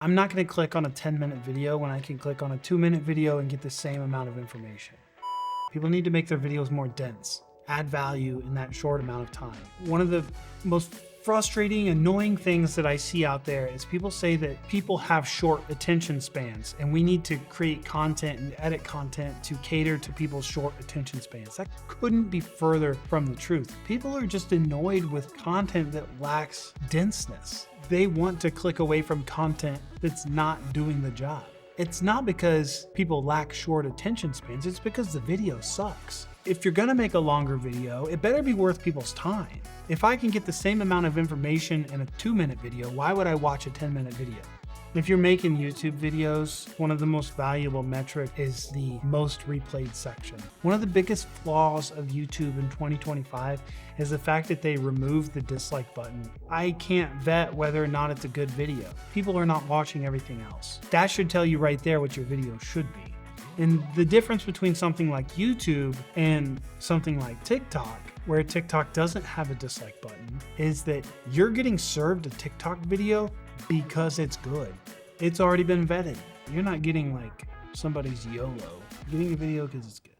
I'm not gonna click on a 10-minute video when I can click on a 2-minute video and get the same amount of information. People need to make their videos more dense, add value in that short amount of time. One of the most frustrating, annoying things that I see out there is people say that people have short attention spans and we need to create content and edit content to cater to people's short attention spans. That couldn't be further from the truth. People are just annoyed with content that lacks denseness. They want to click away from content that's not doing the job. It's not because people lack short attention spans, it's because the video sucks. If you're gonna make a longer video, it better be worth people's time. If I can get the same amount of information in a 2-minute video, why would I watch a 10-minute video? If you're making YouTube videos, one of the most valuable metric is the most replayed section. One of the biggest flaws of YouTube in 2025 is the fact that they removed the dislike button. I can't vet whether or not it's a good video. People are not watching everything else. That should tell you right there what your video should be. And the difference between something like YouTube and something like TikTok, where TikTok doesn't have a dislike button, is that you're getting served a TikTok video because it's good. It's already been vetted. You're not getting like somebody's YOLO. You're getting a video because it's good.